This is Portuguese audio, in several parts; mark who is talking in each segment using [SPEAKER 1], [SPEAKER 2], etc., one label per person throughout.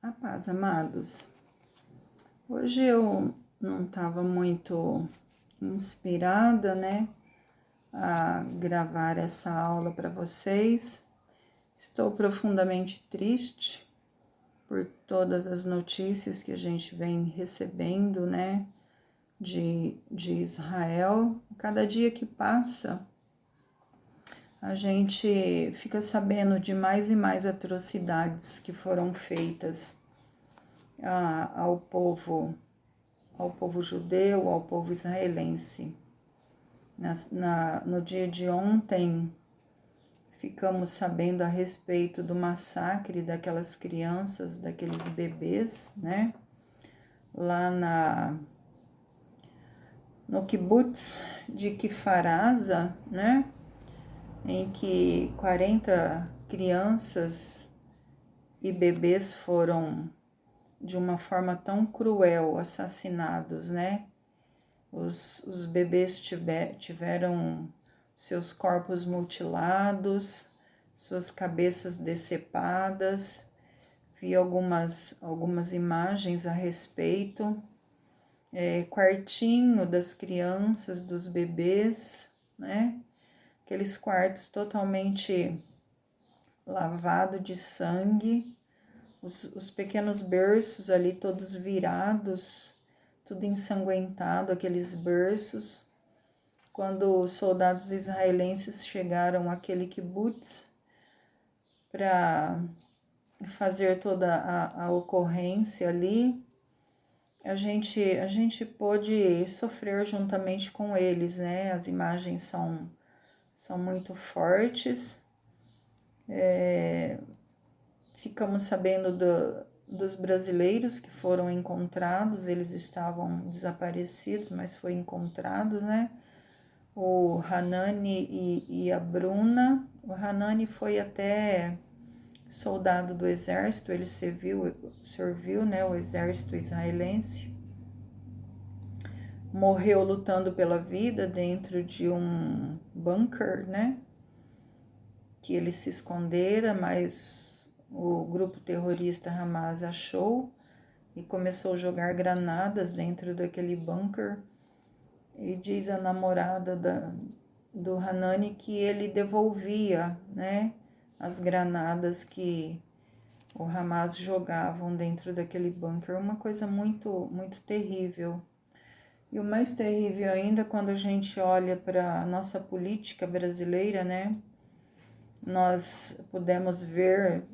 [SPEAKER 1] A paz, amados. Hoje eu não estava muito inspirada, né, a gravar essa aula para vocês. Estou profundamente triste por todas as notícias que a gente vem recebendo, né, de Israel. Cada dia que passa, a gente fica sabendo de mais e mais atrocidades que foram feitas ao povo judeu, ao povo israelense. No dia de ontem, ficamos sabendo a respeito do massacre daquelas crianças, daqueles bebês, né? Lá no kibbutz de Kfar Aza, né? Em que 40 crianças e bebês foram de uma forma tão cruel assassinados, né? Os bebês tiveram seus corpos mutilados, suas cabeças decepadas. Vi algumas imagens a respeito. Quartinho das crianças, dos bebês, né? Aqueles quartos totalmente lavados de sangue. Os pequenos berços ali todos virados, tudo ensanguentado, aqueles berços. Quando os soldados israelenses chegaram àquele kibbutz para fazer toda a ocorrência ali, a gente pôde sofrer juntamente com eles, né? As imagens são muito fortes. Ficamos sabendo dos brasileiros que foram encontrados, eles estavam desaparecidos, mas foi encontrados, né? O Hanani e a Bruna. O Hanani foi até soldado do exército, ele serviu, né, o exército israelense. Morreu lutando pela vida dentro de um bunker, né? Que ele se escondera, mas o grupo terrorista Hamas achou e começou a jogar granadas dentro daquele bunker. E diz a namorada do Hanani que ele devolvia, né, as granadas que o Hamas jogavam dentro daquele bunker. Uma coisa muito, muito terrível. E o mais terrível ainda, quando a gente olha para a nossa política brasileira, né, nós pudemos ver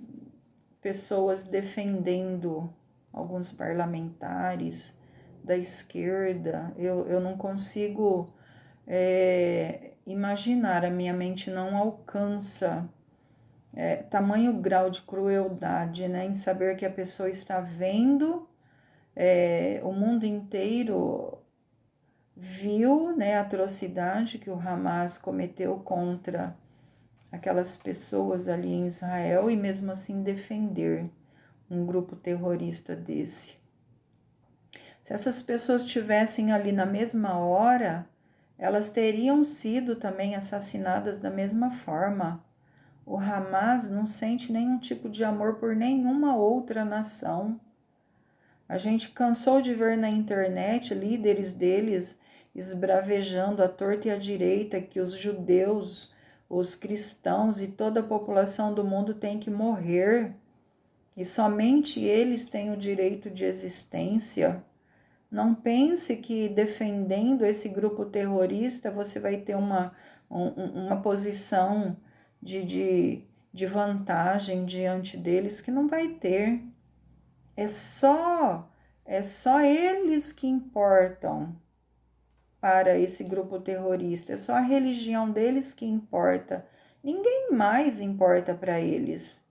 [SPEAKER 1] pessoas defendendo alguns parlamentares da esquerda. Eu não consigo imaginar, a minha mente não alcança tamanho grau de crueldade, né, em saber que a pessoa está vendo, o mundo inteiro viu, né, a atrocidade que o Hamas cometeu contra aquelas pessoas ali em Israel e mesmo assim defender um grupo terrorista desse. Se essas pessoas estivessem ali na mesma hora, elas teriam sido também assassinadas da mesma forma. O Hamas não sente nenhum tipo de amor por nenhuma outra nação. A gente cansou de ver na internet líderes deles esbravejando à torta e à direita que os judeus, os cristãos e toda a população do mundo tem que morrer. E somente eles têm o direito de existência. Não pense que defendendo esse grupo terrorista você vai ter uma posição de vantagem diante deles, que não vai ter. É só eles que importam para esse grupo terrorista, é só a religião deles que importa. Ninguém mais importa para eles.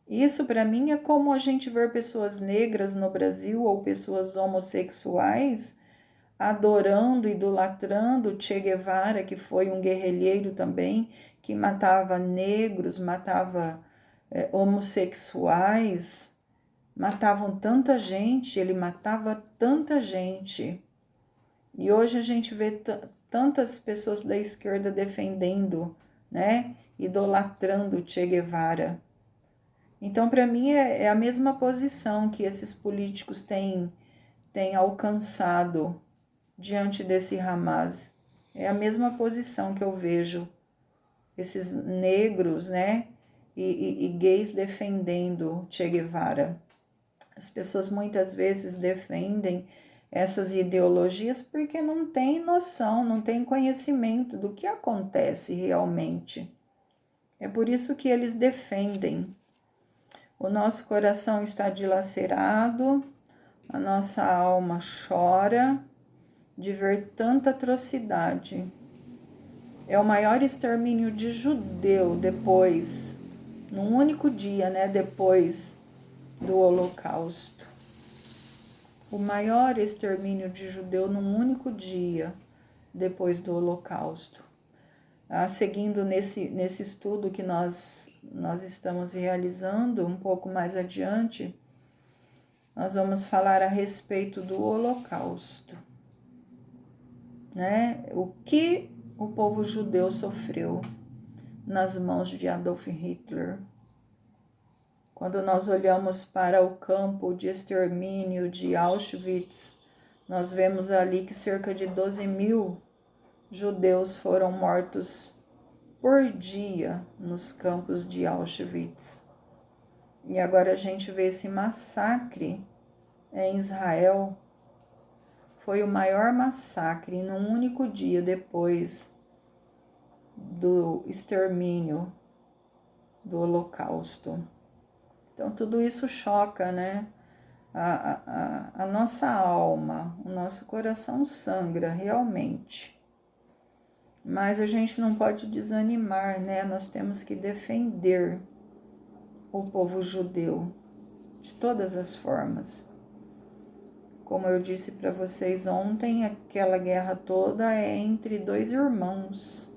[SPEAKER 1] Isso para mim é como a gente ver pessoas negras no Brasil ou pessoas homossexuais adorando, idolatrando Che Guevara, que foi um guerrilheiro também, que matava negros, matava homossexuais, matavam tanta gente, ele matava tanta gente. E hoje a gente vê tantas pessoas da esquerda defendendo, né, idolatrando Che Guevara. Então, para mim, é a mesma posição que esses políticos têm alcançado diante desse Hamas. É a mesma posição que eu vejo esses negros, né, e gays defendendo Che Guevara. As pessoas muitas vezes defendem essas ideologias porque não têm noção, não têm conhecimento do que acontece realmente. É por isso que eles defendem. O nosso coração está dilacerado, a nossa alma chora de ver tanta atrocidade. É o maior extermínio de judeu depois, num único dia, né, depois do Holocausto. O maior extermínio de judeu num único dia depois do Holocausto. Seguindo nesse estudo que nós estamos realizando, um pouco mais adiante, nós vamos falar a respeito do Holocausto, né? O que o povo judeu sofreu nas mãos de Adolf Hitler. Quando nós olhamos para o campo de extermínio de Auschwitz, nós vemos ali que cerca de 12.000 judeus foram mortos por dia nos campos de Auschwitz. E agora a gente vê esse massacre em Israel. Foi o maior massacre num único dia depois do extermínio do Holocausto. Então tudo isso choca, né? A nossa alma, o nosso coração sangra realmente. Mas a gente não pode desanimar, né? Nós temos que defender o povo judeu de todas as formas. Como eu disse para vocês ontem, aquela guerra toda é entre dois irmãos,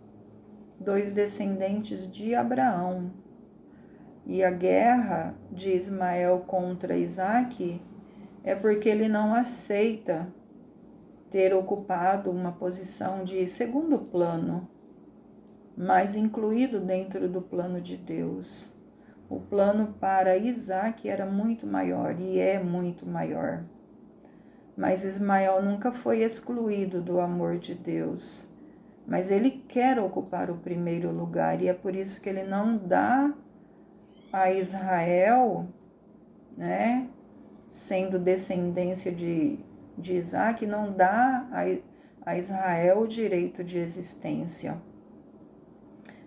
[SPEAKER 1] dois descendentes de Abraão. E a guerra de Ismael contra Isaque é porque ele não aceita ter ocupado uma posição de segundo plano, mas incluído dentro do plano de Deus. O plano para Isaque era muito maior e é muito maior. Mas Ismael nunca foi excluído do amor de Deus. Mas ele quer ocupar o primeiro lugar e é por isso que ele não dá a Israel, né, sendo descendência de Isaac, não dá a Israel o direito de existência.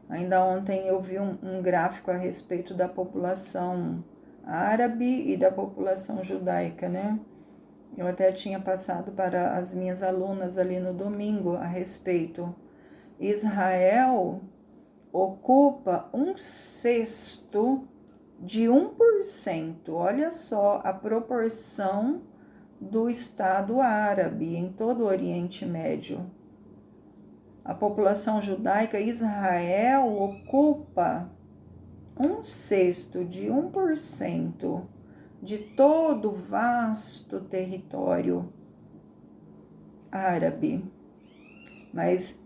[SPEAKER 1] Ainda ontem eu vi um gráfico a respeito da população árabe e da população judaica, né? Eu até tinha passado para as minhas alunas ali no domingo a respeito. Israel ocupa 1/6 de 1%. Olha só a proporção do Estado árabe em todo o Oriente Médio. A população judaica, Israel, ocupa 1/6 de 1% de todo o vasto território árabe. Mas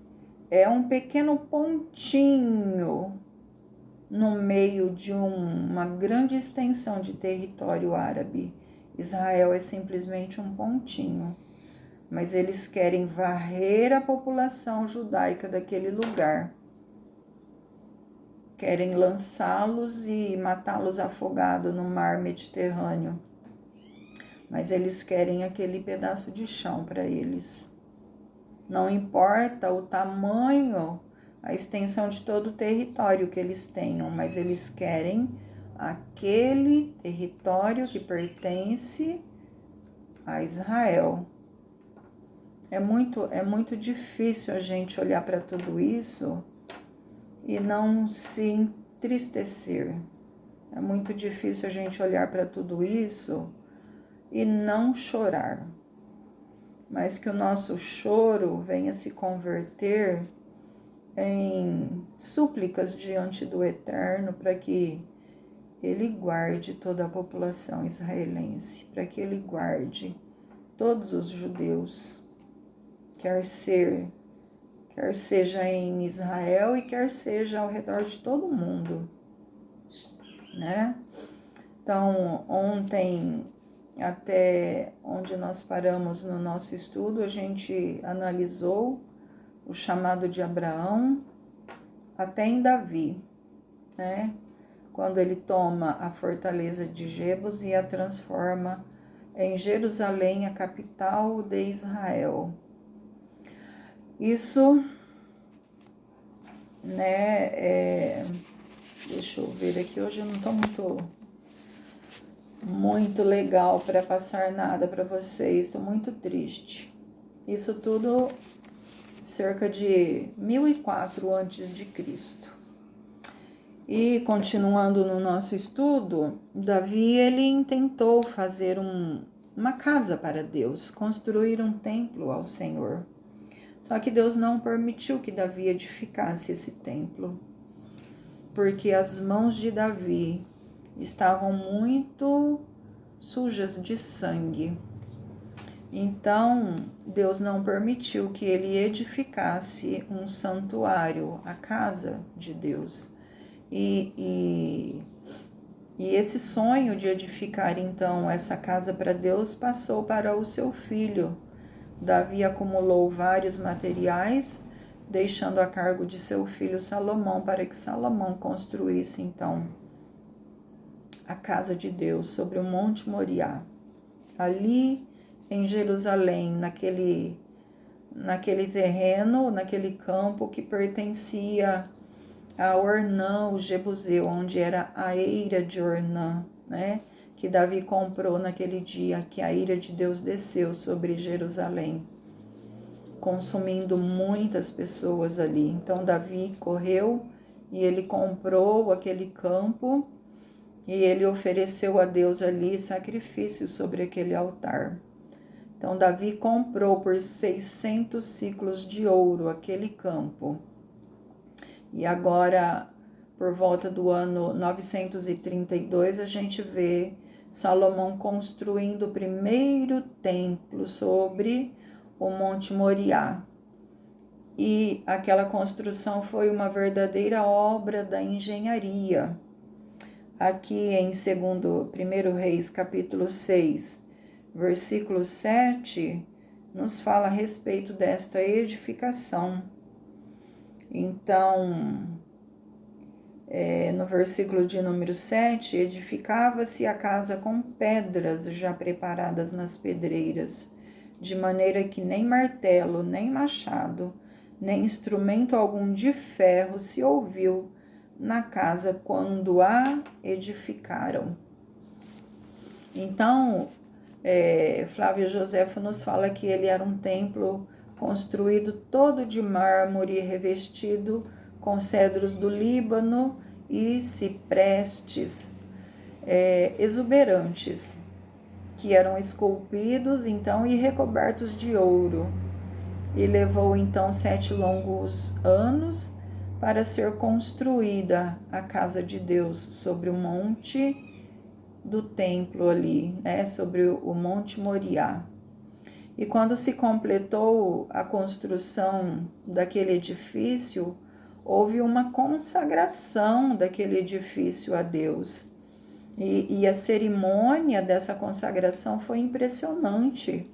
[SPEAKER 1] é um pequeno pontinho no meio de uma grande extensão de território árabe. Israel é simplesmente um pontinho. Mas eles querem varrer a população judaica daquele lugar. Querem lançá-los e matá-los afogados no mar Mediterrâneo. Mas eles querem aquele pedaço de chão para eles. Não importa o tamanho, a extensão de todo o território que eles tenham, mas eles querem aquele território que pertence a Israel. É muito difícil a gente olhar para tudo isso e não se entristecer. É muito difícil a gente olhar para tudo isso e não chorar. Mas que o nosso choro venha se converter em súplicas diante do Eterno para que Ele guarde toda a população israelense, para que Ele guarde todos os judeus, quer seja em Israel e quer seja ao redor de todo o mundo, né? Então, ontem, até onde nós paramos no nosso estudo, a gente analisou o chamado de Abraão até em Davi, né? Quando ele toma a fortaleza de Jebus e a transforma em Jerusalém, a capital de Israel. Isso, né, deixa eu ver aqui, hoje eu não estou muito legal para passar nada para vocês, estou muito triste. Isso tudo cerca de 1004 antes de Cristo. E continuando no nosso estudo, Davi ele intentou fazer uma casa para Deus, construir um templo ao Senhor. Só que Deus não permitiu que Davi edificasse esse templo, porque as mãos de Davi estavam muito sujas de sangue. Então, Deus não permitiu que ele edificasse um santuário, a casa de Deus. E esse sonho de edificar, então, essa casa para Deus passou para o seu filho. Davi acumulou vários materiais, deixando a cargo de seu filho Salomão, para que Salomão construísse, então, a casa de Deus sobre o Monte Moriá. Ali em Jerusalém, naquele terreno, naquele campo que pertencia a Ornã, o Jebuseu, onde era a eira de Ornã, né? Que Davi comprou naquele dia que a ira de Deus desceu sobre Jerusalém, consumindo muitas pessoas ali. Então Davi correu e ele comprou aquele campo e ele ofereceu a Deus ali sacrifício sobre aquele altar. Então Davi comprou por 600 siclos de ouro aquele campo. E agora, por volta do ano 932, a gente vê Salomão construindo o primeiro templo sobre o Monte Moriá. E aquela construção foi uma verdadeira obra da engenharia. Aqui em 1 Reis, capítulo 6, versículo 7, nos fala a respeito desta edificação. Então, no versículo de número 7, edificava-se a casa com pedras já preparadas nas pedreiras, de maneira que nem martelo, nem machado, nem instrumento algum de ferro se ouviu na casa quando a edificaram. Então, Flávio Joséfo nos fala que ele era um templo construído todo de mármore, revestido com cedros do Líbano e ciprestes exuberantes, que eram esculpidos então e recobertos de ouro. E levou então 7 longos anos para ser construída a casa de Deus sobre o monte do templo ali, né, sobre o Monte Moriá. E quando se completou a construção daquele edifício, houve uma consagração daquele edifício a Deus. E a cerimônia dessa consagração foi impressionante.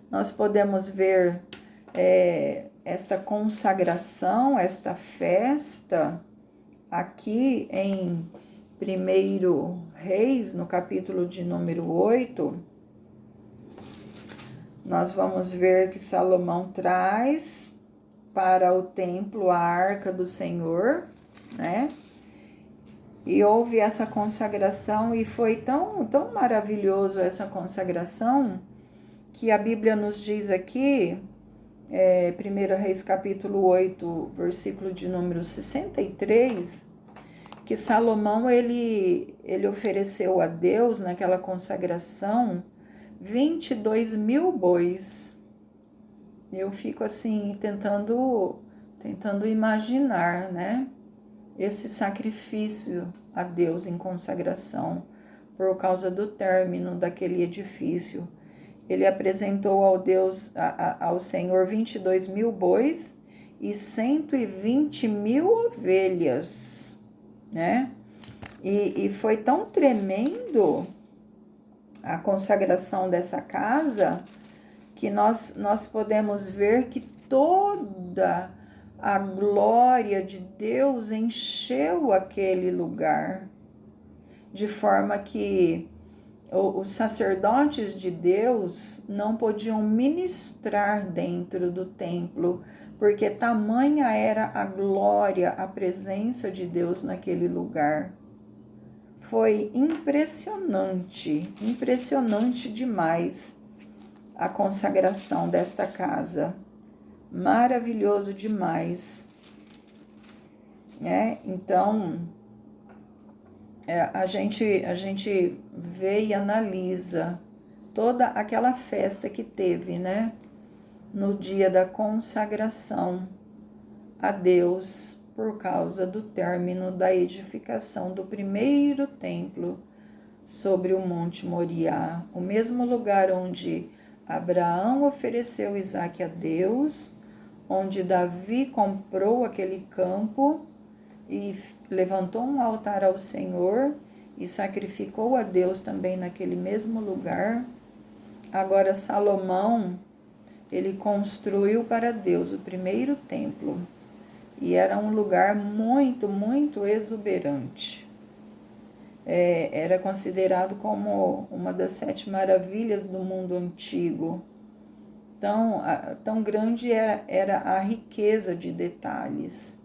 [SPEAKER 1] Nós podemos ver esta consagração, esta festa, aqui em 1 Reis, no capítulo de número 8, nós vamos ver que Salomão traz para o templo a arca do Senhor, né? E houve essa consagração e foi tão maravilhoso essa consagração que a Bíblia nos diz aqui, 1 Reis capítulo 8, versículo de número 63, que Salomão ele ofereceu a Deus naquela consagração 22.000 bois. Eu fico assim tentando imaginar, né, esse sacrifício a Deus em consagração por causa do término daquele edifício. Ele apresentou ao Senhor 22.000 bois e 120.000 ovelhas, né? E foi tão tremendo a consagração dessa casa que nós podemos ver que toda a glória de Deus encheu aquele lugar, de forma que os sacerdotes de Deus não podiam ministrar dentro do templo, porque tamanha era a glória, a presença de Deus naquele lugar. Foi impressionante, impressionante demais a consagração desta casa. Maravilhoso demais, né? Então, a gente vê e analisa toda aquela festa que teve, né? No dia da consagração a Deus, por causa do término da edificação do primeiro templo sobre o Monte Moriá, o mesmo lugar onde Abraão ofereceu Isaque a Deus, onde Davi comprou aquele campo e levantou um altar ao Senhor e sacrificou a Deus também naquele mesmo lugar. Agora Salomão, ele construiu para Deus o primeiro templo e era um lugar muito, muito exuberante. Era considerado como uma das 7 maravilhas do mundo antigo. Tão grande era a riqueza de detalhes.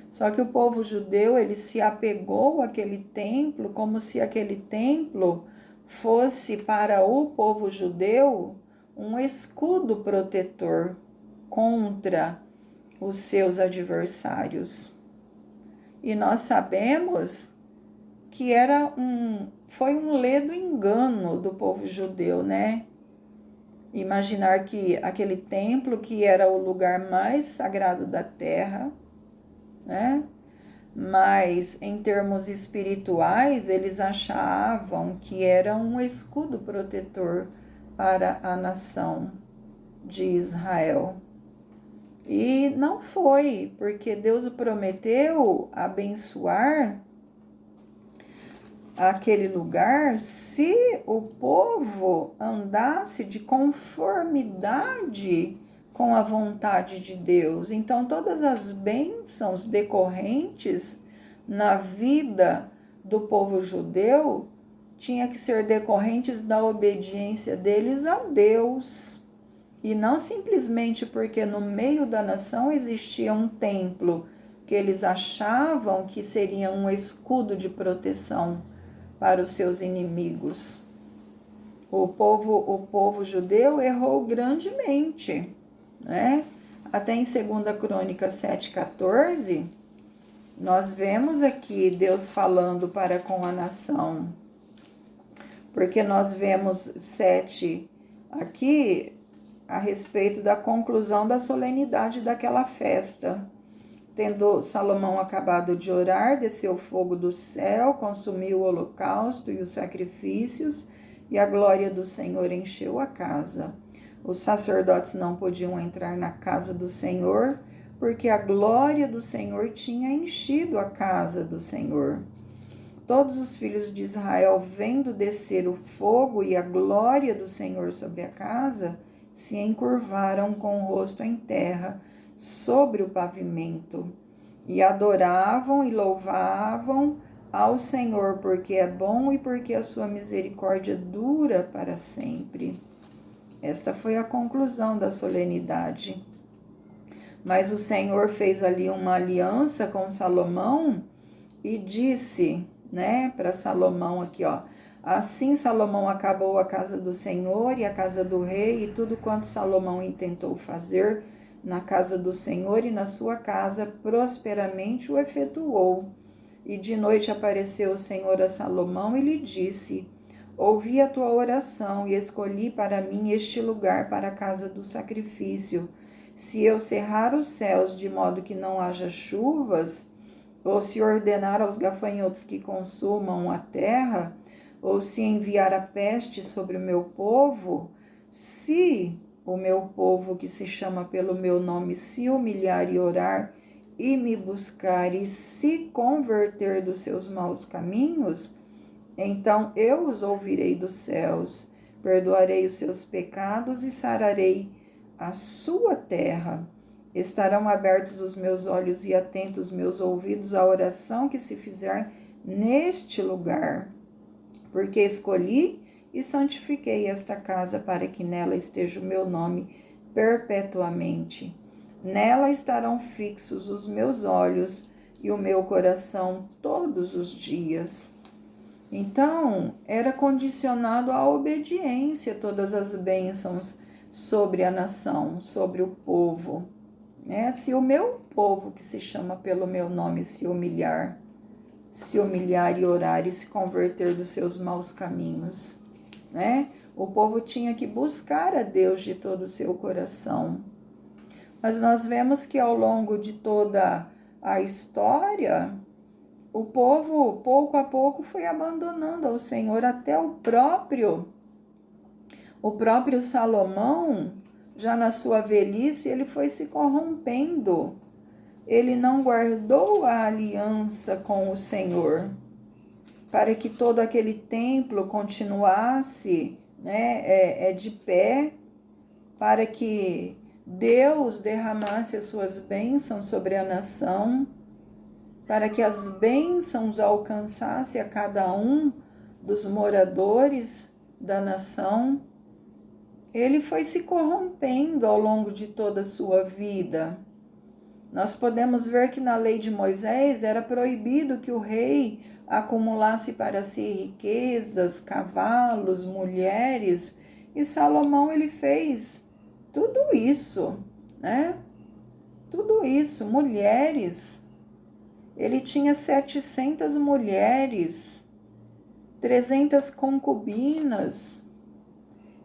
[SPEAKER 1] Só que o povo judeu, ele se apegou àquele templo como se aquele templo fosse para o povo judeu um escudo protetor contra os seus adversários. E nós sabemos que foi um ledo engano do povo judeu, né? Imaginar que aquele templo, que era o lugar mais sagrado da terra, né? Mas em termos espirituais, eles achavam que era um escudo protetor para a nação de Israel. E não foi, porque Deus o prometeu abençoar aquele lugar se o povo andasse de conformidade com a vontade de Deus. Então, todas as bênçãos decorrentes na vida do povo judeu tinha que ser decorrentes da obediência deles a Deus. E não simplesmente porque no meio da nação existia um templo que eles achavam que seria um escudo de proteção para os seus inimigos. O povo judeu errou grandemente, né? Até em 2 Crônicas 7,14, nós vemos aqui Deus falando para com a nação, porque nós vemos 7 aqui a respeito da conclusão da solenidade daquela festa. Tendo Salomão acabado de orar, desceu fogo do céu, consumiu o holocausto e os sacrifícios, e a glória do Senhor encheu a casa. Os sacerdotes não podiam entrar na casa do Senhor, porque a glória do Senhor tinha enchido a casa do Senhor. Todos os filhos de Israel, vendo descer o fogo e a glória do Senhor sobre a casa, se encurvaram com o rosto em terra, sobre o pavimento, e adoravam e louvavam ao Senhor, porque é bom e porque a sua misericórdia dura para sempre. Esta foi a conclusão da solenidade. Mas o Senhor fez ali uma aliança com Salomão e disse, né, para Salomão aqui, ó: assim Salomão acabou a casa do Senhor e a casa do rei, e tudo quanto Salomão intentou fazer na casa do Senhor e na sua casa, prosperamente o efetuou. E de noite apareceu o Senhor a Salomão e lhe disse: ouvi a tua oração e escolhi para mim este lugar para a casa do sacrifício. Se eu cerrar os céus de modo que não haja chuvas, ou se ordenar aos gafanhotos que consumam a terra, ou se enviar a peste sobre o meu povo, se o meu povo que se chama pelo meu nome se humilhar e orar e me buscar e se converter dos seus maus caminhos, então eu os ouvirei dos céus, perdoarei os seus pecados e sararei a sua terra. Estarão abertos os meus olhos e atentos meus ouvidos à oração que se fizer neste lugar, porque escolhi e santifiquei esta casa para que nela esteja o meu nome perpetuamente. Nela estarão fixos os meus olhos e o meu coração todos os dias. Então, era condicionado à obediência todas as bênçãos sobre a nação, sobre o povo. Se o meu povo, que se chama pelo meu nome, se humilhar e orar e se converter dos seus maus caminhos, o povo tinha que buscar a Deus de todo o seu coração. Mas nós vemos que ao longo de toda a história, o povo, pouco a pouco, foi abandonando ao Senhor, até o próprio Salomão, já na sua velhice, ele foi se corrompendo. Ele não guardou a aliança com o Senhor, para que todo aquele templo continuasse de pé, para que Deus derramasse as suas bênçãos sobre a nação, para que as bênçãos alcançassem a cada um dos moradores da nação. Ele foi se corrompendo ao longo de toda a sua vida. Nós podemos ver que na lei de Moisés era proibido que o rei acumulasse para si riquezas, cavalos, mulheres, e Salomão ele fez tudo isso, Tudo isso, mulheres. Ele tinha 700 mulheres, 300 concubinas.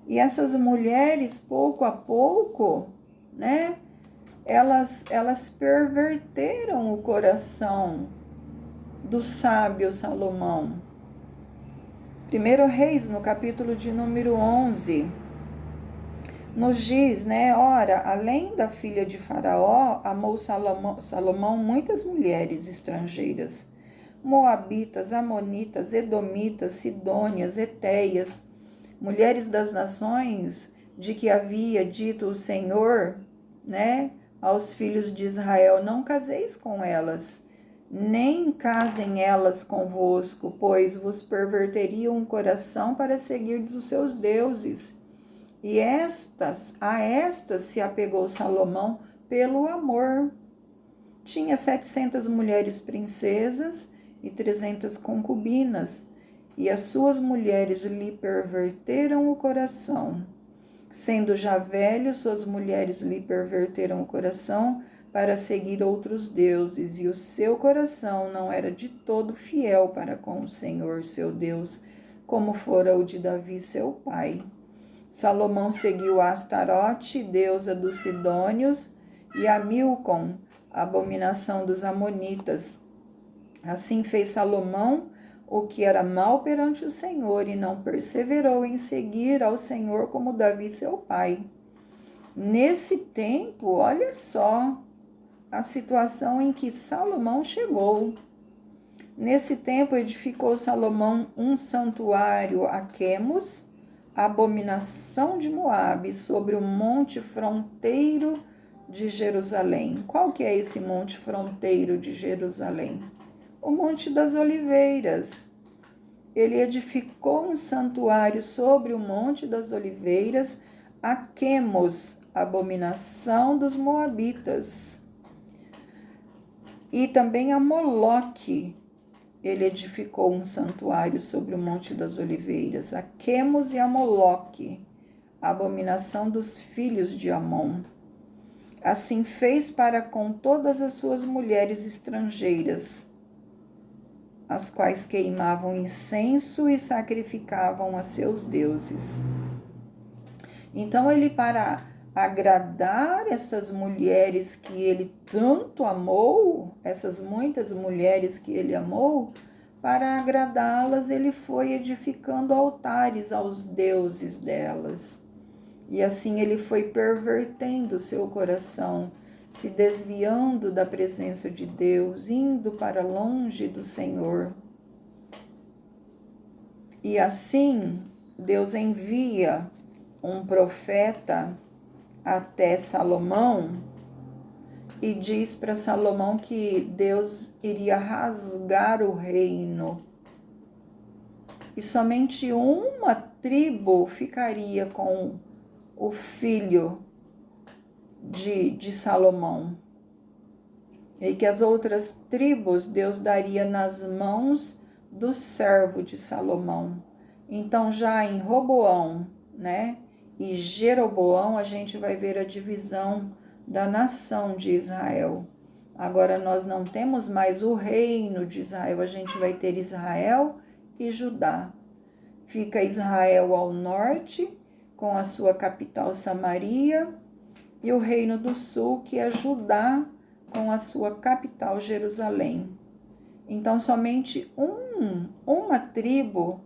[SPEAKER 1] E essas mulheres, pouco a pouco, elas perverteram o coração do sábio Salomão. 1 Reis, no capítulo de número 11, nos diz, ora, além da filha de Faraó, amou Salomão muitas mulheres estrangeiras, moabitas, amonitas, edomitas, sidônias, etéias, mulheres das nações de que havia dito o Senhor, aos filhos de Israel, não caseis com elas, nem casem elas convosco, pois vos perverteriam o coração para seguir os seus deuses. E a estas se apegou Salomão pelo amor. Tinha 700 mulheres princesas e 300 concubinas, e as suas mulheres lhe perverteram o coração. Sendo já velho, suas mulheres lhe perverteram o coração para seguir outros deuses, e o seu coração não era de todo fiel para com o Senhor, seu Deus, como fora o de Davi, seu pai. Salomão seguiu a Astarote, deusa dos Sidônios, e a Milcom, abominação dos Amonitas. Assim fez Salomão o que era mal perante o Senhor, e não perseverou em seguir ao Senhor como Davi, seu pai. Nesse tempo, olha só a situação em que Salomão chegou. Nesse tempo, edificou Salomão um santuário a Quemos, abominação de Moabe, sobre o monte fronteiro de Jerusalém. Qual que é esse monte fronteiro de Jerusalém? O Monte das Oliveiras. Ele edificou um santuário sobre o Monte das Oliveiras a Quemos, abominação dos Moabitas. E também a Moloque. Ele edificou um santuário sobre o Monte das Oliveiras, a Quemos e a Moloque, a abominação dos filhos de Amon. Assim fez para com todas as suas mulheres estrangeiras, as quais queimavam incenso e sacrificavam a seus deuses. Então ele, para agradar essas mulheres que ele tanto amou, essas muitas mulheres que ele amou, para agradá-las, ele foi edificando altares aos deuses delas. E assim ele foi pervertendo o seu coração, se desviando da presença de Deus, indo para longe do Senhor. E assim, Deus envia um profeta até Salomão e diz para Salomão que Deus iria rasgar o reino e somente uma tribo ficaria com o filho de Salomão, e que as outras tribos Deus daria nas mãos do servo de Salomão. Então, já em Roboão, né, e Jeroboão, a gente vai ver a divisão da nação de Israel. Agora nós não temos mais o reino de Israel, a gente vai ter Israel e Judá. Fica Israel ao norte, com a sua capital Samaria, e o reino do sul, que é Judá, com a sua capital Jerusalém. Então, somente uma tribo,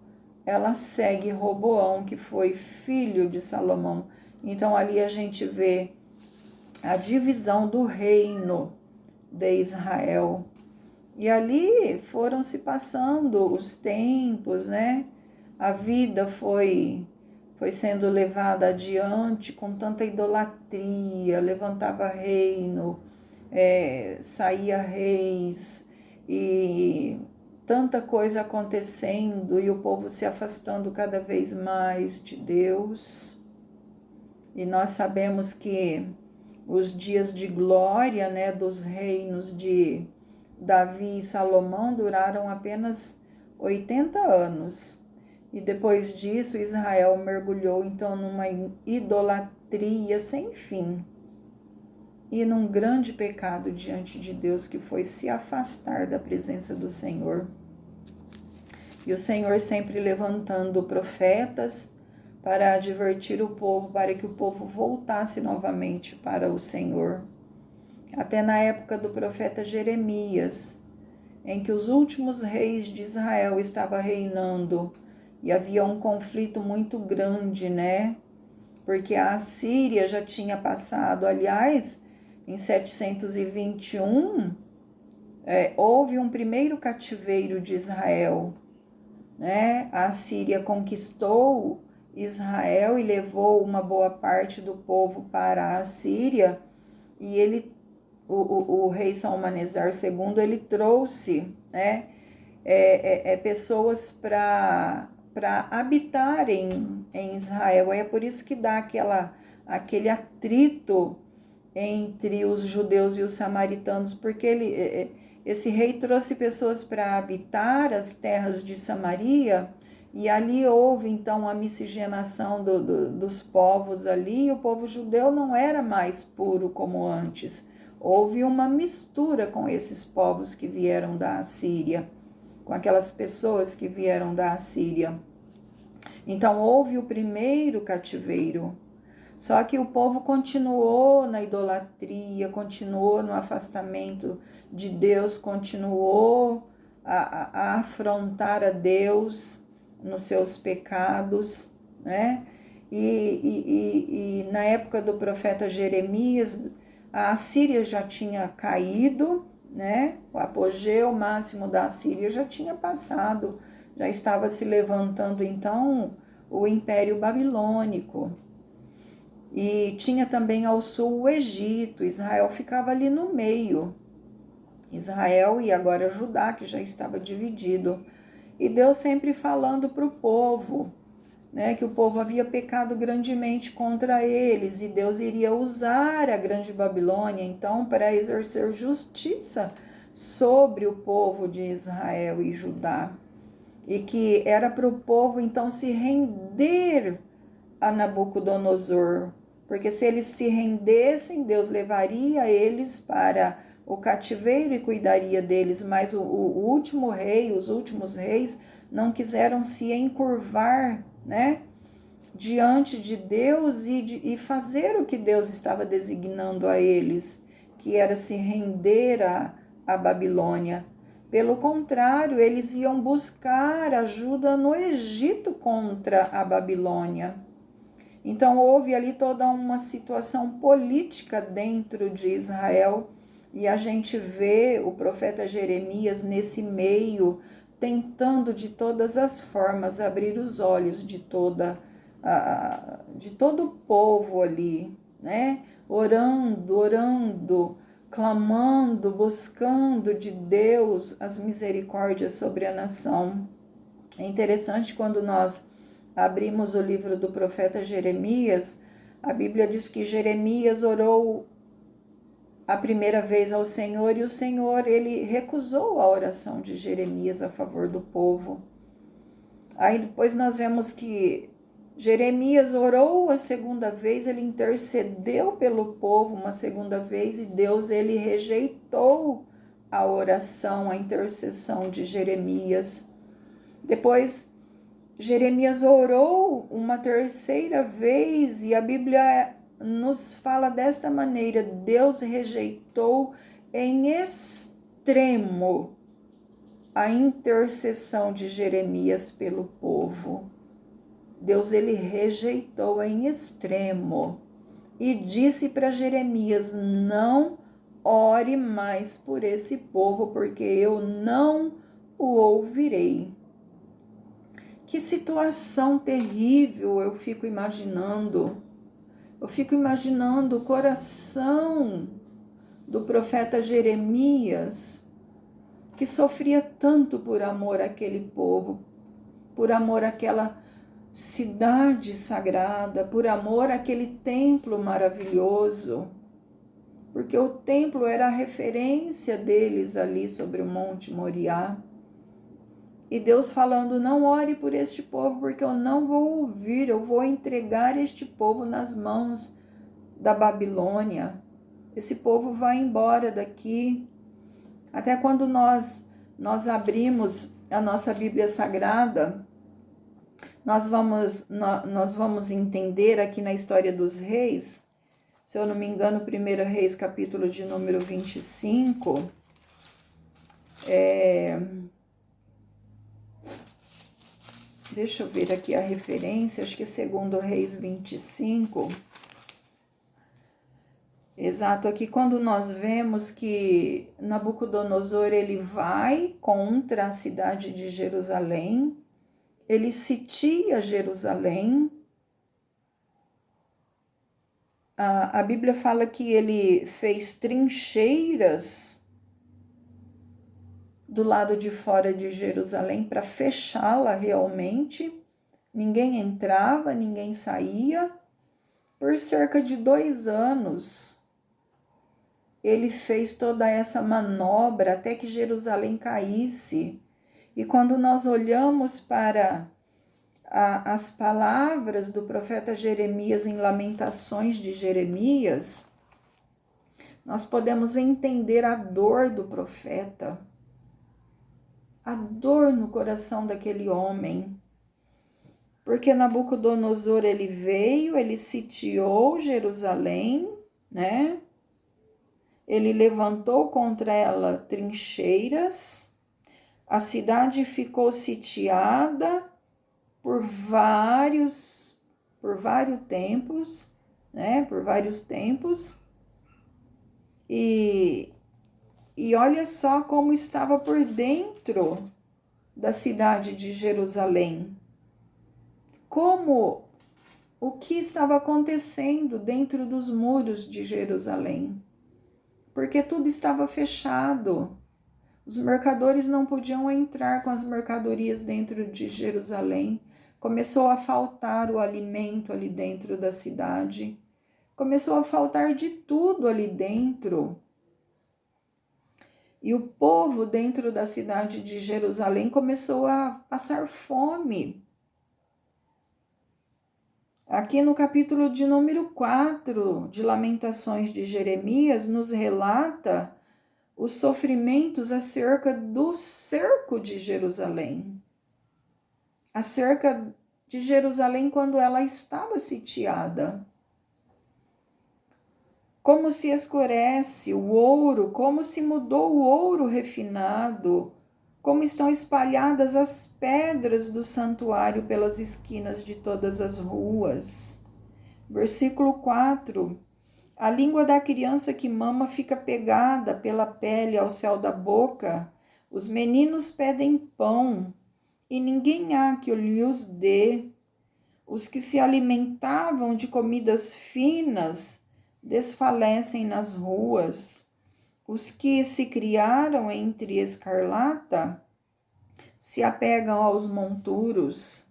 [SPEAKER 1] ela segue Roboão, que foi filho de Salomão. Então, ali a gente vê a divisão do reino de Israel. E ali foram se passando os tempos, né? A vida foi sendo levada adiante com tanta idolatria, levantava reino, saía reis, e tanta coisa acontecendo, e o povo se afastando cada vez mais de Deus. E nós sabemos que os dias de glória, né, dos reinos de Davi e Salomão duraram apenas 80 anos. E depois disso, Israel mergulhou então numa idolatria sem fim e num grande pecado diante de Deus, que foi se afastar da presença do Senhor. E o Senhor sempre levantando profetas para advertir o povo, para que o povo voltasse novamente para o Senhor. Até na época do profeta Jeremias, em que os últimos reis de Israel estavam reinando, e havia um conflito muito grande, né? Porque a Assíria já tinha passado, aliás, em 721, houve um primeiro cativeiro de Israel, né? A Assíria conquistou Israel e levou uma boa parte do povo para a Assíria, e o rei Salmaneser II, ele trouxe, né, pessoas para habitarem em Israel. É por isso que dá aquele atrito entre os judeus e os samaritanos, porque esse rei trouxe pessoas para habitar as terras de Samaria, e ali houve então a miscigenação dos povos ali, e o povo judeu não era mais puro como antes. Houve uma mistura com esses povos que vieram da Assíria, com aquelas pessoas que vieram da Assíria. Então houve o primeiro cativeiro. Só que o povo continuou na idolatria, continuou no afastamento de Deus, continuou a afrontar a Deus nos seus pecados, né? E na época do profeta Jeremias, a Assíria já tinha caído, né? O apogeu máximo da Assíria já tinha passado, já estava se levantando então o Império Babilônico. E tinha também ao sul o Egito. Israel ficava ali no meio. Israel e agora Judá, que já estava dividido. E Deus sempre falando para o povo, né, que o povo havia pecado grandemente contra eles, e Deus iria usar a grande Babilônia, então, para exercer justiça sobre o povo de Israel e Judá. E que era para o povo, então, se render a Nabucodonosor, porque se eles se rendessem, Deus levaria eles para o cativeiro e cuidaria deles, mas o último rei, os últimos reis, não quiseram se encurvar, né, diante de Deus e fazer o que Deus estava designando a eles, que era se render a Babilônia. Pelo contrário, eles iam buscar ajuda no Egito contra a Babilônia. Então houve ali toda uma situação política dentro de Israel, e a gente vê o profeta Jeremias nesse meio, tentando de todas as formas abrir os olhos de de todo o povo ali, né? Orando, clamando, buscando de Deus as misericórdias sobre a nação. É interessante quando nós abrimos o livro do profeta Jeremias, a Bíblia diz que Jeremias orou a primeira vez ao Senhor, e o Senhor, ele recusou a oração de Jeremias a favor do povo. Aí depois nós vemos que Jeremias orou a segunda vez, ele intercedeu pelo povo uma segunda vez, e Deus, ele rejeitou a oração, a intercessão de Jeremias. Depois Jeremias orou uma terceira vez, e a Bíblia nos fala desta maneira: Deus rejeitou em extremo a intercessão de Jeremias pelo povo. Deus, ele rejeitou em extremo e disse para Jeremias: não ore mais por esse povo, porque eu não o ouvirei. Que situação terrível eu fico imaginando. Eu fico imaginando o coração do profeta Jeremias, que sofria tanto por amor àquele povo, por amor àquela cidade sagrada, por amor àquele templo maravilhoso, porque o templo era a referência deles ali sobre o Monte Moriá. E Deus falando: não ore por este povo, porque eu não vou ouvir, eu vou entregar este povo nas mãos da Babilônia. Esse povo vai embora daqui. Até quando nós abrimos a nossa Bíblia Sagrada, nós vamos entender aqui na história dos reis, se eu não me engano, 1 Reis, capítulo de número 25, deixa eu ver aqui a referência, acho que é 2 Reis 25. Exato, aqui quando nós vemos que Nabucodonosor, ele vai contra a cidade de Jerusalém, ele sitia Jerusalém. A Bíblia fala que ele fez trincheiras do lado de fora de Jerusalém para fechá-la realmente. Ninguém entrava, ninguém saía. Por cerca de 2 anos, ele fez toda essa manobra até que Jerusalém caísse. E quando nós olhamos para as palavras do profeta Jeremias em Lamentações de Jeremias, nós podemos entender a dor do profeta, a dor no coração daquele homem. Porque Nabucodonosor, ele veio, ele sitiou Jerusalém, né? Ele levantou contra ela trincheiras, a cidade ficou sitiada por vários tempos, né? Por vários tempos. E olha só como estava por dentro da cidade de Jerusalém. O que estava acontecendo dentro dos muros de Jerusalém? Porque tudo estava fechado. Os mercadores não podiam entrar com as mercadorias dentro de Jerusalém. Começou a faltar o alimento ali dentro da cidade. Começou a faltar de tudo ali dentro. E o povo dentro da cidade de Jerusalém começou a passar fome. Aqui no capítulo de número 4 de Lamentações de Jeremias, nos relata os sofrimentos acerca do cerco de Jerusalém. Acerca de Jerusalém quando ela estava sitiada. Como se escurece o ouro, como se mudou o ouro refinado, como estão espalhadas as pedras do santuário pelas esquinas de todas as ruas. Versículo 4. A língua da criança que mama fica pegada pela pele ao céu da boca. Os meninos pedem pão, e ninguém há que lhes dê. Os que se alimentavam de comidas finas desfalecem nas ruas. Os que se criaram entre escarlata se apegam aos monturos.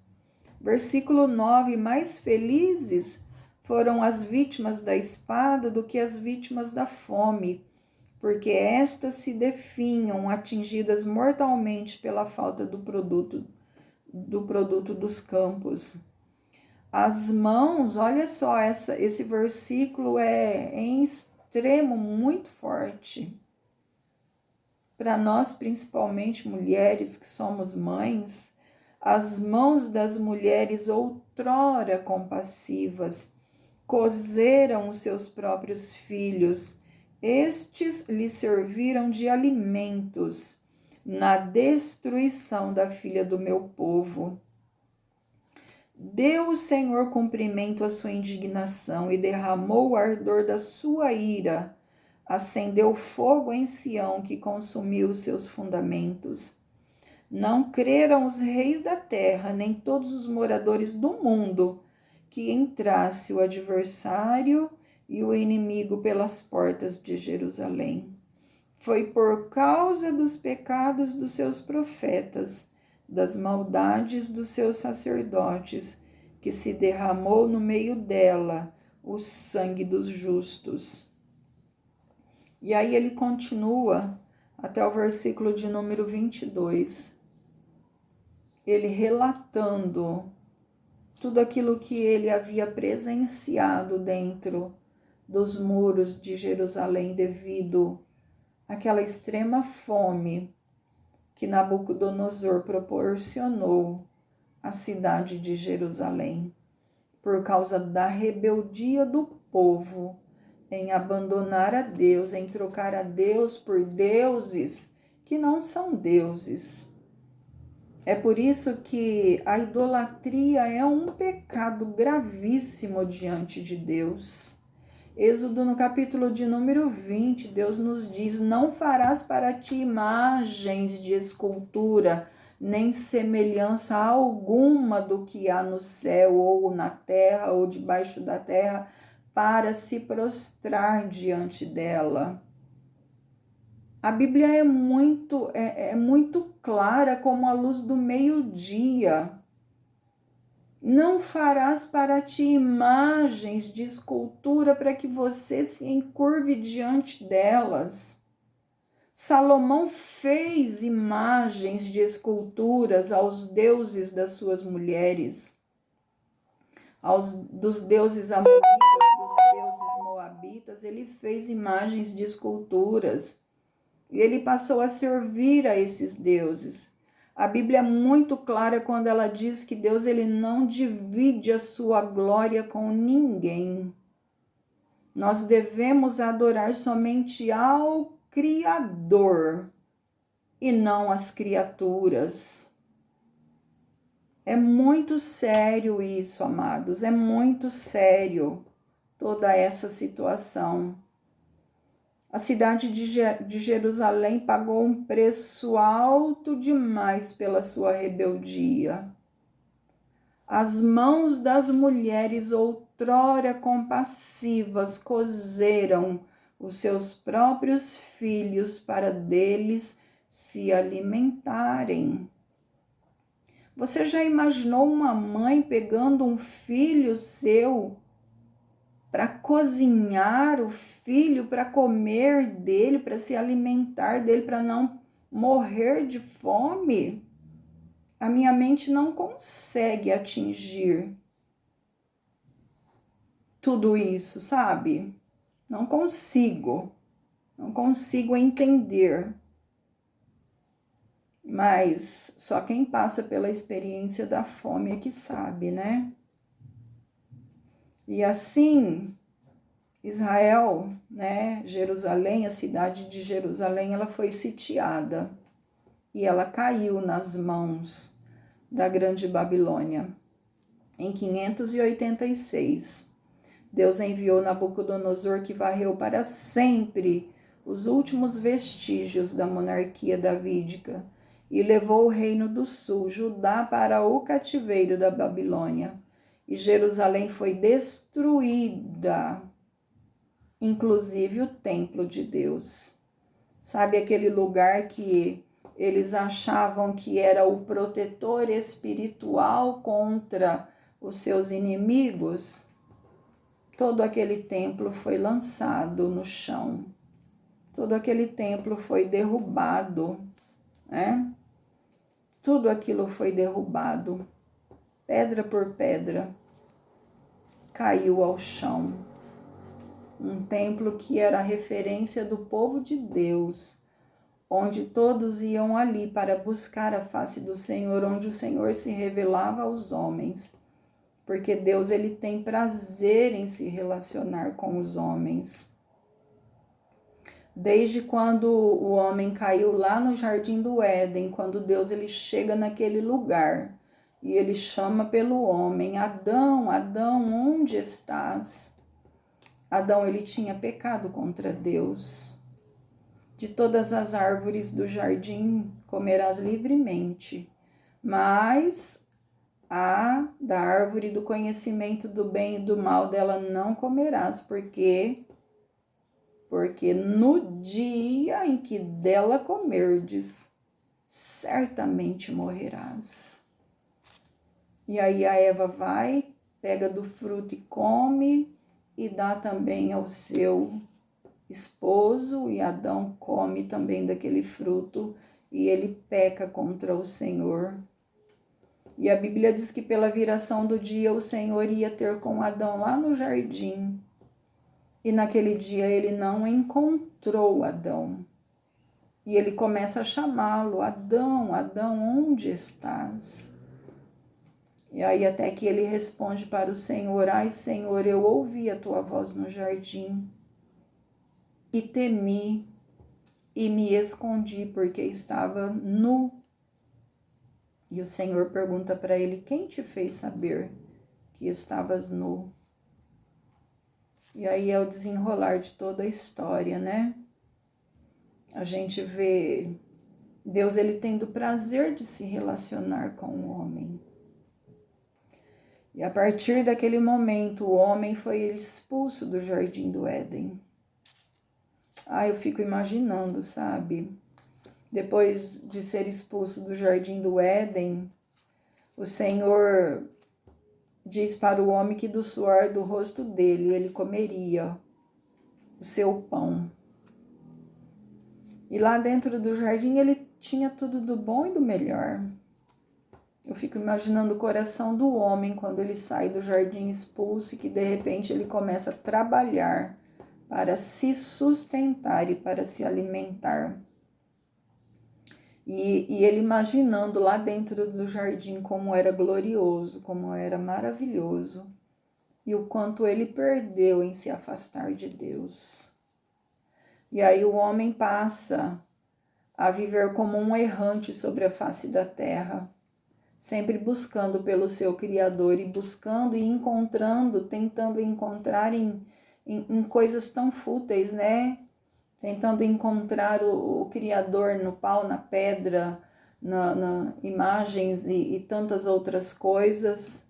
[SPEAKER 1] Versículo 9. Mais felizes foram as vítimas da espada do que as vítimas da fome, porque estas se definham, atingidas mortalmente pela falta do produto dos campos. As mãos, olha só, esse versículo é em extremo muito forte. Para nós, principalmente mulheres que somos mães, as mãos das mulheres outrora compassivas cozeram os seus próprios filhos. Estes lhes serviram de alimentos na destruição da filha do meu povo. Deu o Senhor cumprimento à sua indignação e derramou o ardor da sua ira. Acendeu fogo em Sião que consumiu os seus fundamentos. Não creram os reis da terra, nem todos os moradores do mundo, que entrasse o adversário e o inimigo pelas portas de Jerusalém. Foi por causa dos pecados dos seus profetas, das maldades dos seus sacerdotes, que se derramou no meio dela o sangue dos justos. E aí ele continua até o versículo de número 22, ele relatando tudo aquilo que ele havia presenciado dentro dos muros de Jerusalém devido àquela extrema fome que Nabucodonosor proporcionou à cidade de Jerusalém, por causa da rebeldia do povo em abandonar a Deus, em trocar a Deus por deuses que não são deuses. É por isso que a idolatria é um pecado gravíssimo diante de Deus. Êxodo, no capítulo de número 20, Deus nos diz: não farás para ti imagens de escultura, nem semelhança alguma do que há no céu, ou na terra, ou debaixo da terra, para se prostrar diante dela. A Bíblia é muito clara como a luz do meio-dia. Não farás para ti imagens de escultura para que você se encurve diante delas. Salomão fez imagens de esculturas aos deuses das suas mulheres, dos deuses amonitas, dos deuses moabitas. Ele fez imagens de esculturas e ele passou a servir a esses deuses. A Bíblia é muito clara quando ela diz que Deus ele não divide a sua glória com ninguém. Nós devemos adorar somente ao Criador e não as criaturas. É muito sério isso, amados, é muito sério toda essa situação. A cidade de Jerusalém pagou um preço alto demais pela sua rebeldia. As mãos das mulheres outrora compassivas cozeram os seus próprios filhos para deles se alimentarem. Você já imaginou uma mãe pegando um filho seu para cozinhar o filho, para comer dele, para se alimentar dele, para não morrer de fome? A minha mente não consegue atingir tudo isso, sabe? Não consigo entender. Mas só quem passa pela experiência da fome é que sabe, né? E assim, Israel, né, Jerusalém, a cidade de Jerusalém, ela foi sitiada e ela caiu nas mãos da Grande Babilônia em 586. Deus enviou Nabucodonosor, que varreu para sempre os últimos vestígios da monarquia davídica e levou o reino do sul, Judá, para o cativeiro da Babilônia. E Jerusalém foi destruída, inclusive o templo de Deus. Sabe aquele lugar que eles achavam que era o protetor espiritual contra os seus inimigos? Todo aquele templo foi lançado no chão. Todo aquele templo foi derrubado, né? Tudo aquilo foi derrubado, pedra por pedra, caiu ao chão. Um templo que era a referência do povo de Deus, onde todos iam ali para buscar a face do Senhor, onde o Senhor se revelava aos homens, porque Deus ele tem prazer em se relacionar com os homens. Desde quando o homem caiu lá no Jardim do Éden, quando Deus ele chega naquele lugar e ele chama pelo homem, Adão, Adão, onde estás? Adão ele tinha pecado contra Deus. De todas as árvores do jardim comerás livremente, mas da árvore do conhecimento do bem e do mal dela não comerás, porque no dia em que dela comerdes, certamente morrerás. E aí a Eva vai, pega do fruto e come, e dá também ao seu esposo, e Adão come também daquele fruto, e ele peca contra o Senhor. E a Bíblia diz que pela viração do dia o Senhor ia ter com Adão lá no jardim. E naquele dia ele não encontrou Adão. E ele começa a chamá-lo, Adão, Adão, onde estás? E aí até que ele responde para o Senhor, ai Senhor, eu ouvi a tua voz no jardim e temi e me escondi porque estava nu. E o Senhor pergunta para ele, quem te fez saber que estavas nu? E aí é o desenrolar de toda a história, né? A gente vê Deus ele tendo prazer de se relacionar com o homem. E a partir daquele momento, o homem foi expulso do Jardim do Éden. Eu fico imaginando, sabe? Depois de ser expulso do Jardim do Éden, o Senhor diz para o homem que do suor do rosto dele ele comeria o seu pão. E lá dentro do jardim ele tinha tudo do bom e do melhor. Eu fico imaginando o coração do homem quando ele sai do jardim expulso e que de repente ele começa a trabalhar para se sustentar e para se alimentar. E ele imaginando lá dentro do jardim como era glorioso, como era maravilhoso e o quanto ele perdeu em se afastar de Deus. E aí o homem passa a viver como um errante sobre a face da terra, sempre buscando pelo seu Criador e buscando e encontrando, tentando encontrar em coisas tão fúteis, né? Tentando encontrar o Criador no pau, na pedra, na imagens e tantas outras coisas.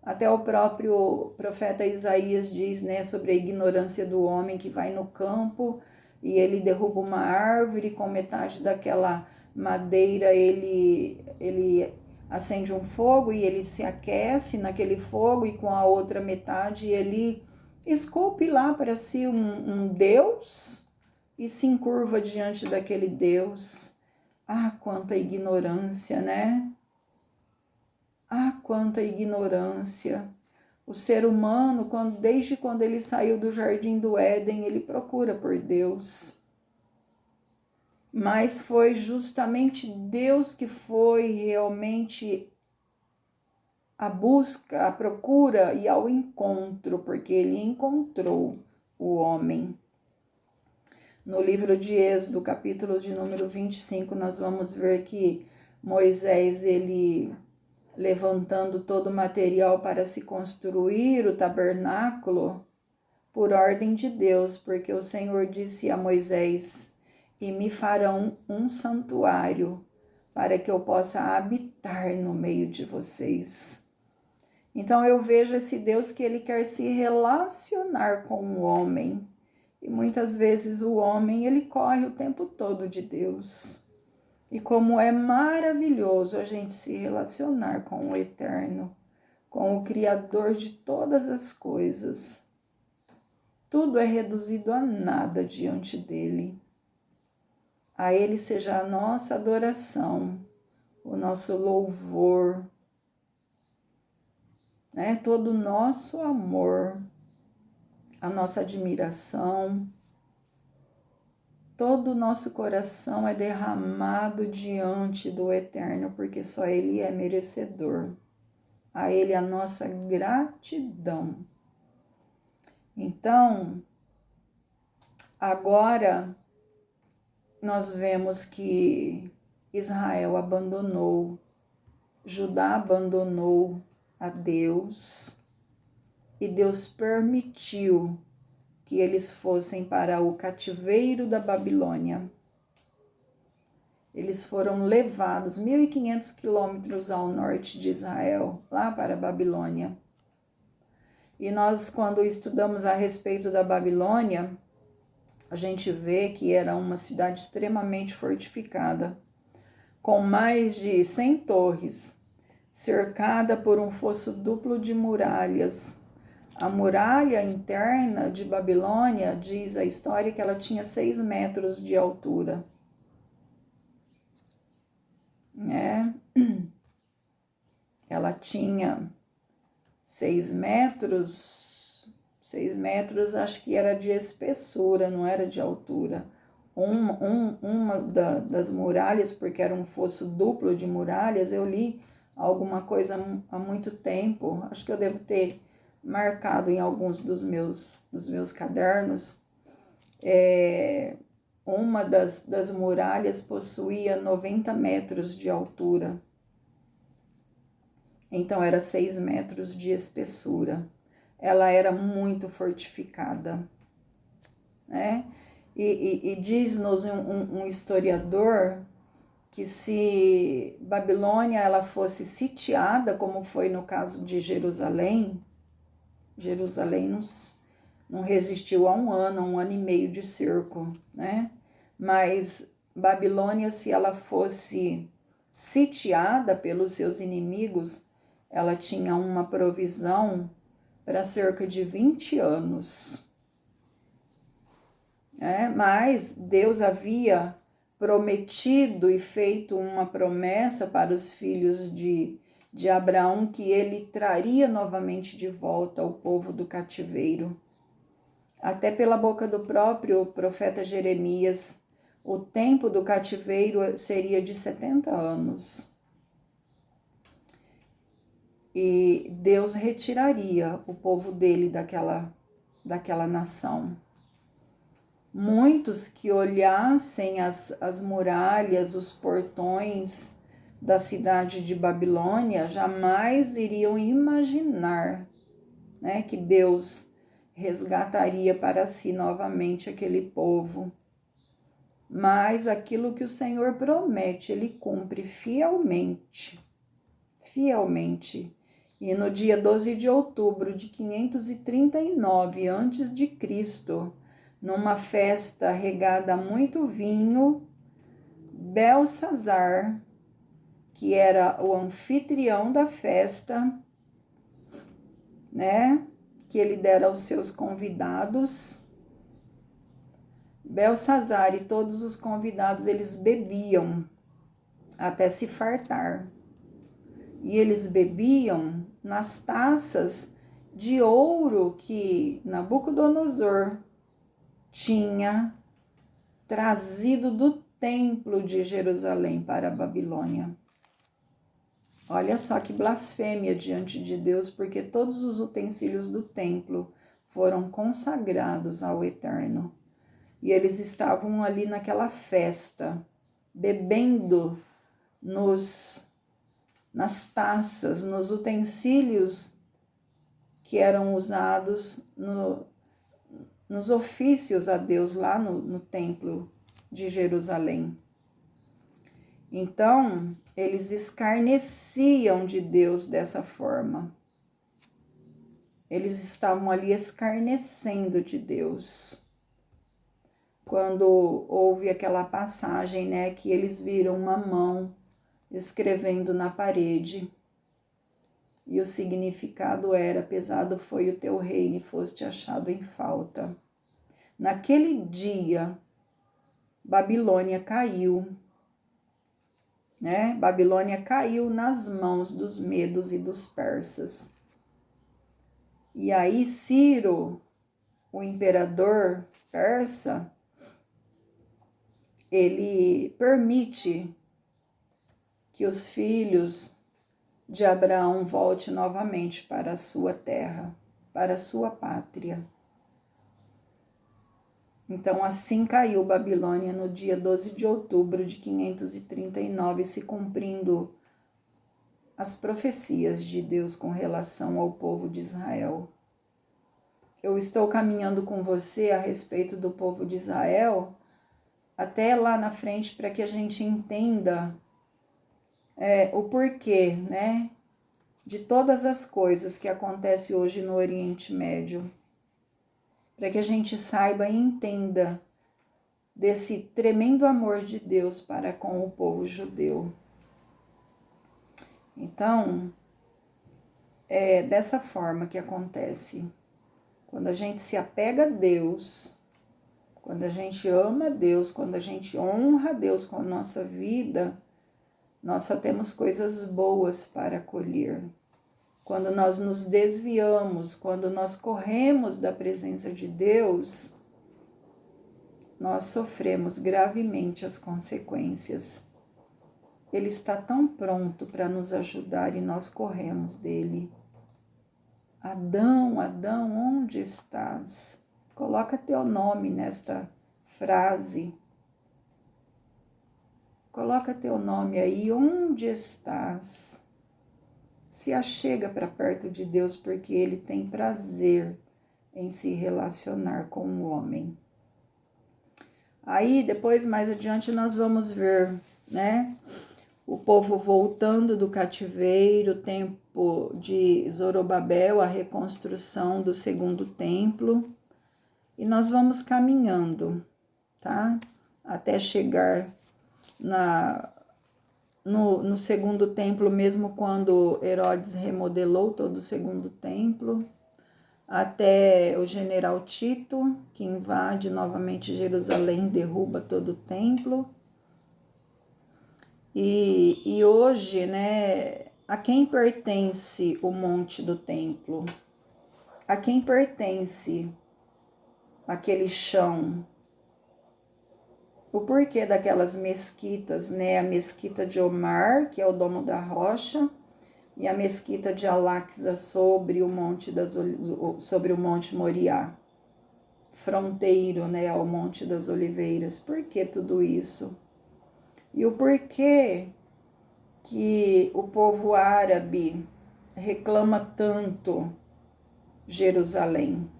[SPEAKER 1] Até o próprio profeta Isaías diz, né, sobre a ignorância do homem que vai no campo e ele derruba uma árvore, com metade daquela madeira ele acende um fogo e ele se aquece naquele fogo, e com a outra metade ele esculpe lá para si um Deus e se encurva diante daquele Deus. Quanta ignorância, né? Quanta ignorância. O ser humano, desde quando ele saiu do Jardim do Éden, ele procura por Deus. Mas foi justamente Deus que foi realmente a busca, a procura e ao encontro, porque ele encontrou o homem. No livro de Êxodo, capítulo de número 25, nós vamos ver que Moisés, ele levantando todo o material para se construir o tabernáculo, por ordem de Deus, porque o Senhor disse a Moisés: e me farão um santuário para que eu possa habitar no meio de vocês. Então eu vejo esse Deus que ele quer se relacionar com o homem. E muitas vezes o homem, ele corre o tempo todo de Deus. E como é maravilhoso a gente se relacionar com o Eterno, com o Criador de todas as coisas. Tudo é reduzido a nada diante dele. A ele seja a nossa adoração, o nosso louvor, né? Todo o nosso amor, a nossa admiração, todo o nosso coração é derramado diante do Eterno, porque só Ele é merecedor. A Ele a nossa gratidão. Então, agora nós vemos que Israel abandonou, Judá abandonou a Deus, e Deus permitiu que eles fossem para o cativeiro da Babilônia. Eles foram levados 1.500 quilômetros ao norte de Israel, lá para a Babilônia. E nós, quando estudamos a respeito da Babilônia, a gente vê que era uma cidade extremamente fortificada, com mais de 100 torres, cercada por um fosso duplo de muralhas. A muralha interna de Babilônia, diz a história, que ela tinha 6 metros de altura. Ela tinha 6 metros, acho que era de espessura, não era de altura. Uma das muralhas, porque era um fosso duplo de muralhas, eu li alguma coisa há muito tempo, acho que eu devo ter marcado em alguns dos meus cadernos. Uma das muralhas possuía 90 metros de altura. Então, era 6 metros de espessura. Ela era muito fortificada, né? E diz-nos um historiador que se Babilônia ela fosse sitiada, como foi no caso de Jerusalém, Jerusalém não resistiu a um ano e meio de cerco, né? Mas Babilônia, se ela fosse sitiada pelos seus inimigos, ela tinha uma provisão para cerca de 20 anos. Mas Deus havia prometido e feito uma promessa para os filhos de Abraão, que ele traria novamente de volta o povo do cativeiro. Até pela boca do próprio profeta Jeremias, o tempo do cativeiro seria de 70 anos. E Deus retiraria o povo dele daquela nação. Muitos que olhassem as muralhas, os portões da cidade de Babilônia, jamais iriam imaginar, né, que Deus resgataria para si novamente aquele povo. Mas aquilo que o Senhor promete, Ele cumpre fielmente. Fielmente. E no dia 12 de outubro de 539 a.C., numa festa regada a muito vinho, Belsazar, que era o anfitrião da festa, né, que ele dera aos seus convidados, Belsazar e todos os convidados, eles bebiam até se fartar. E eles bebiam nas taças de ouro que Nabucodonosor tinha trazido do templo de Jerusalém para a Babilônia. Olha só que blasfêmia diante de Deus, porque todos os utensílios do templo foram consagrados ao Eterno. E eles estavam ali naquela festa, bebendo nas taças, nos utensílios que eram usados nos ofícios a Deus lá no templo de Jerusalém. Então, eles escarneciam de Deus dessa forma. Eles estavam ali escarnecendo de Deus. Quando houve aquela passagem, né, que eles viram uma mão escrevendo na parede. E o significado era: pesado foi o teu reino e foste achado em falta. Naquele dia, Babilônia caiu, né? Babilônia caiu nas mãos dos medos e dos persas. E aí Ciro, o imperador persa, ele permite que os filhos de Abraão volte novamente para a sua terra, para a sua pátria. Então, assim caiu Babilônia no dia 12 de outubro de 539, se cumprindo as profecias de Deus com relação ao povo de Israel. Eu estou caminhando com você a respeito do povo de Israel, até lá na frente, para que a gente entenda o porquê, né, de todas as coisas que acontecem hoje no Oriente Médio. Para que a gente saiba e entenda desse tremendo amor de Deus para com o povo judeu. Então, é dessa forma que acontece. Quando a gente se apega a Deus, quando a gente ama a Deus, quando a gente honra a Deus com a nossa vida, nós só temos coisas boas para colher. Quando nós nos desviamos, quando nós corremos da presença de Deus, nós sofremos gravemente as consequências. Ele está tão pronto para nos ajudar e nós corremos dele. Adão, Adão, onde estás? Coloca teu nome nesta frase. Coloca teu nome aí, onde estás? Se achega para perto de Deus, porque Ele tem prazer em se relacionar com o homem. Aí, depois, mais adiante, nós vamos ver, né, o povo voltando do cativeiro, o tempo de Zorobabel, a reconstrução do segundo templo, e nós vamos caminhando, tá? Até chegar no segundo templo, mesmo quando Herodes remodelou todo o segundo templo, até o general Tito, que invade novamente Jerusalém, derruba todo o templo. E hoje, né, a quem pertence o monte do templo? A quem pertence aquele chão? O porquê daquelas mesquitas, né? A mesquita de Omar, que é o domo da rocha, e a mesquita de Al-Aqsa sobre o monte Moriá, fronteiro, né, ao Monte das Oliveiras. Por que tudo isso? E o porquê que o povo árabe reclama tanto Jerusalém?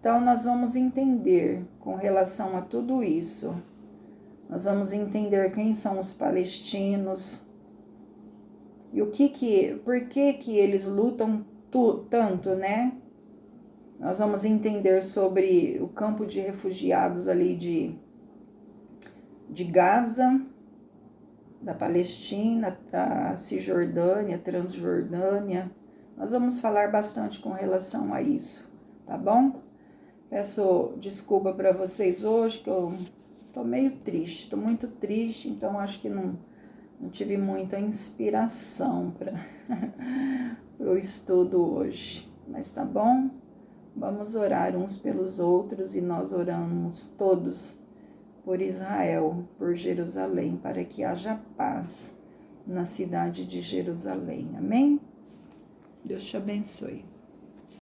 [SPEAKER 1] Então, nós vamos entender com relação a tudo isso. Nós vamos entender quem são os palestinos e por que eles lutam tanto, né? Nós vamos entender sobre o campo de refugiados ali de Gaza, da Palestina, da Cisjordânia, Transjordânia. Nós vamos falar bastante com relação a isso, tá bom? Peço desculpa para vocês hoje, que eu tô meio triste, tô muito triste, então acho que não tive muita inspiração para o estudo hoje. Mas tá bom? Vamos orar uns pelos outros e nós oramos todos por Israel, por Jerusalém, para que haja paz na cidade de Jerusalém. Amém? Deus te abençoe.